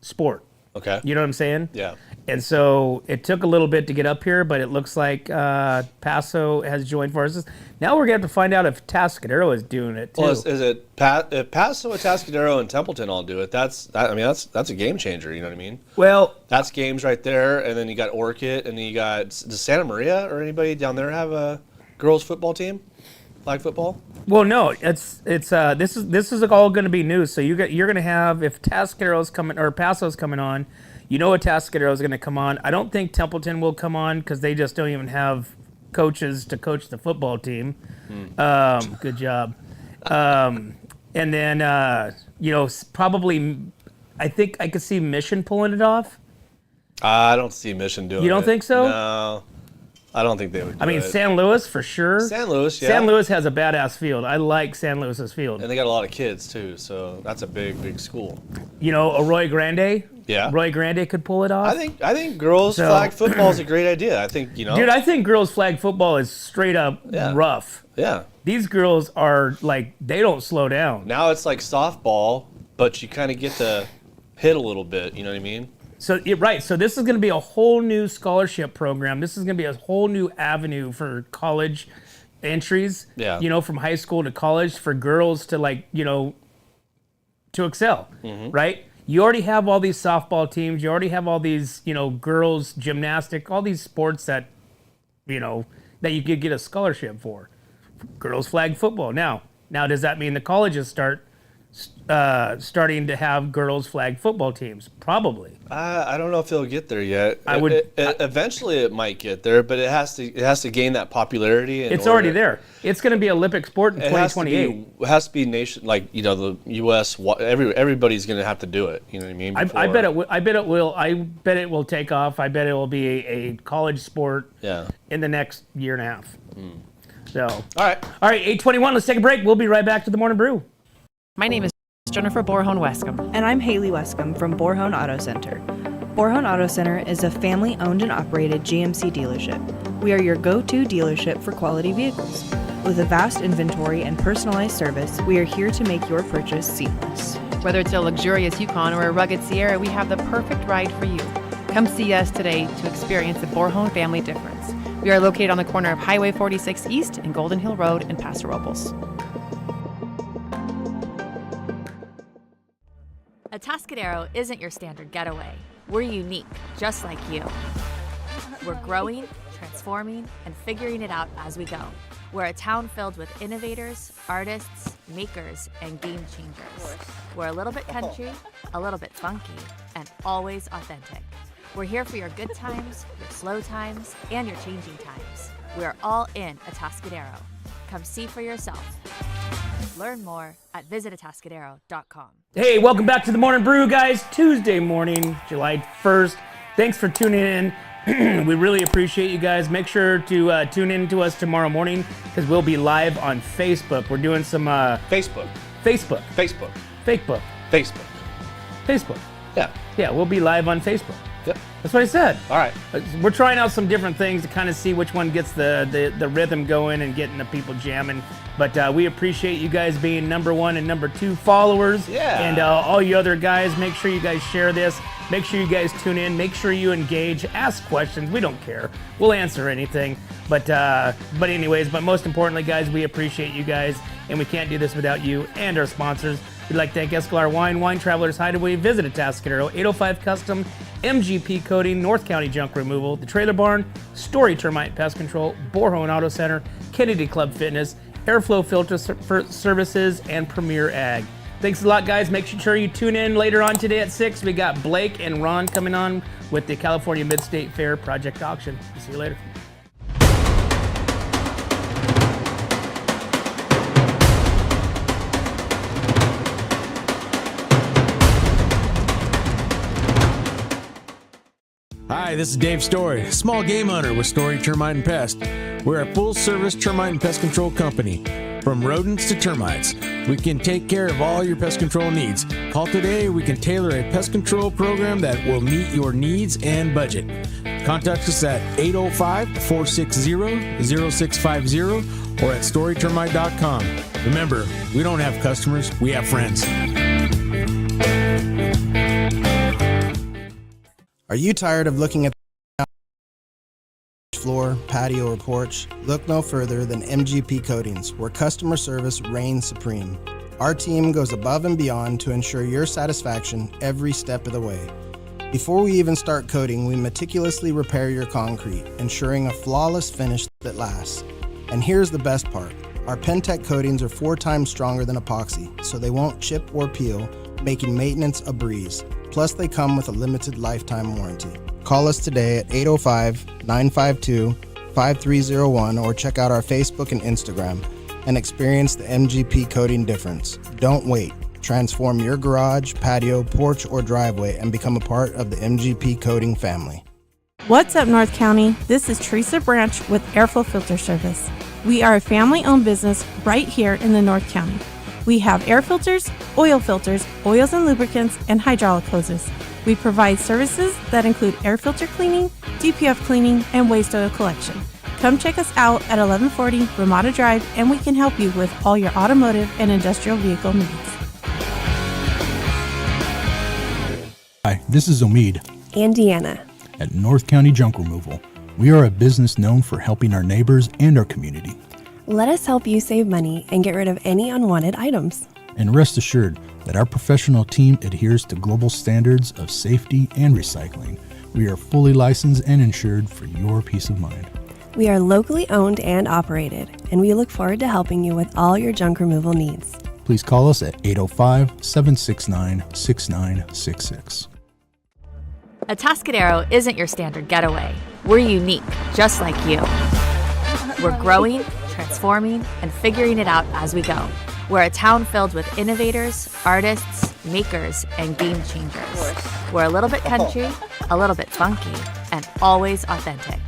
sport. Okay. You know what I'm saying? Yeah. And so it took a little bit to get up here, but it looks like Paso has joined forces. Now we're going to have to find out if Atascadero is doing it too. Well, is it if Paso, Atascadero, and Templeton all do it? That's a game changer. You know what I mean? Well, that's games right there, and then you got Orchid, and then you got does Santa Maria or anybody down there have a girls football team, flag football? Well, no, this is all going to be new. So you're going to have, if Atascadero's coming or Paso's coming on, you know Atascadero is going to come on. I don't think Templeton will come on because they just don't even have coaches to coach the football team. Good job. And then probably, I think I could see Mission pulling it off. I don't see Mission doing it. You don't think so? No. I don't think they would do I mean, it. San Luis for sure. San Luis, yeah. San Luis has a badass field. I like San Luis's field. And they got a lot of kids, too, so that's a big school. You know, Arroyo Grande? Yeah. Arroyo Grande could pull it off. I think girls flag football is a great idea. I think, Dude, I think girls flag football is straight up rough. Yeah. These girls are, like, they don't slow down. Now it's like softball, but you kind of get to hit a little bit, you know what I mean? So right. So this is going to be a whole new scholarship program. This is going to be a whole new avenue for college entries. Yeah. You know, from high school to college for girls to to excel. Mm-hmm. Right. You already have all these softball teams. You already have all these girls gymnastic, all these sports that that you could get a scholarship for. Girls flag football. Now does that mean the colleges starting to have girls flag football teams? Probably. I don't know if it'll get there yet. Eventually it might get there, but it has to gain that popularity. It's already there. It's going to be Olympic sport in 2028. It has to be nation, the U.S. Everybody's going to have to do it. You know what I mean? I bet it will. I bet it will take off. I bet it will be a college sport. Yeah. In the next year and a half. So. All right. 8:21. Let's take a break. We'll be right back to the Morning Brew. My name is Jennifer Borhone Wescombe. And I'm Haley Wescombe from Borhone Auto Center. Borhone Auto Center is a family-owned and operated GMC dealership. We are your go-to dealership for quality vehicles. With a vast inventory and personalized service, we are here to make your purchase seamless. Whether it's a luxurious Yukon or a rugged Sierra, we have the perfect ride for you. Come see us today to experience the Borhone family difference. We are located on the corner of Highway 46 East and Golden Hill Road in Paso Robles. Atascadero isn't your standard getaway. We're unique, just like you. We're growing, transforming, and figuring it out as we go. We're a town filled with innovators, artists, makers, and game changers. We're a little bit country, a little bit funky, and always authentic. We're here for your good times, your slow times, and your changing times. We're all in Atascadero. Come see for yourself. Learn more at visitatascadero.com. Hey, welcome back to the Morning Brew, guys. Tuesday morning, July 1st. Thanks for tuning in. We really appreciate you guys. Make sure to tune in to us tomorrow morning because we'll be live on Facebook. We're doing some... Facebook. Yeah, we'll be live on Facebook. Yep. That's what I said. All right. We're trying out some different things to kind of see which one gets the rhythm going and getting the people jamming. But we appreciate you guys being number 1 and number 2 followers. Yeah. And all you other guys, make sure you guys share this. Make sure you guys tune in. Make sure you engage. Ask questions. We don't care. We'll answer anything. But most importantly, guys, we appreciate you guys. And we can't do this without you and our sponsors. We'd like to thank Escalar Wine Travelers Hideaway. Visit Atascadero, 805 Custom, MGP Coating, North County Junk Removal, The Trailer Barn, Story Termite Pest Control, Borhone Auto Center, Kennedy Club Fitness, Airflow Filter Services, and Premier Ag. Thanks a lot, guys. Make sure you tune in later on today at 6. We got Blake and Ron coming on with the California Mid-State Fair Project Auction. See you later. Hi, this is Dave Story, small game hunter with Story Termite and Pest. We're a full-service termite and pest control company. From rodents to termites, we can take care of all your pest control needs. Call today, we can tailor a pest control program that will meet your needs and budget. Contact us at 805-460-0650 or at storytermite.com. Remember, we don't have customers, we have friends. Are you tired of looking at the floor, patio, or porch? Look no further than MGP Coatings, where customer service reigns supreme. Our team goes above and beyond to ensure your satisfaction every step of the way. Before we even start coating, we meticulously repair your concrete, ensuring a flawless finish that lasts. And here's the best part. Our Pentec coatings are 4 times stronger than epoxy, so they won't chip or peel, making maintenance a breeze. Plus, they come with a limited lifetime warranty. Call us today at 805-952-5301 or check out our Facebook and Instagram and experience the MGP coating difference. Don't wait. Transform your garage, patio, porch, or driveway and become a part of the MGP coating family. What's up, North County? This is Teresa Branch with Airflow Filter Service. We are a family-owned business right here in the North County. We have air filters, oils and lubricants, and hydraulic hoses. We provide services that include air filter cleaning, DPF cleaning, and waste oil collection. Come check us out at 1140 Ramada Drive, and we can help you with all your automotive and industrial vehicle needs. Hi, this is Omid And Deanna. at North County Junk Removal. We are a business known for helping our neighbors and our community. Let us help you save money and get rid of any unwanted items. And rest assured that our professional team adheres to global standards of safety and recycling. We are fully licensed and insured for your peace of mind. We are locally owned and operated, and we look forward to helping you with all your junk removal needs. Please call us at 805-769-6966. Atascadero isn't your standard getaway. We're unique, just like you. We're growing, transforming, and figuring it out as we go. We're a town filled with innovators, artists, makers, and game changers. We're a little bit country, a little bit funky, and always authentic.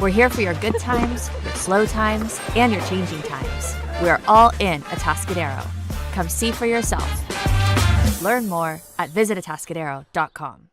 We're here for your good times, your slow times, and your changing times. We're all in Atascadero. Come see for yourself. Learn more at visitatascadero.com.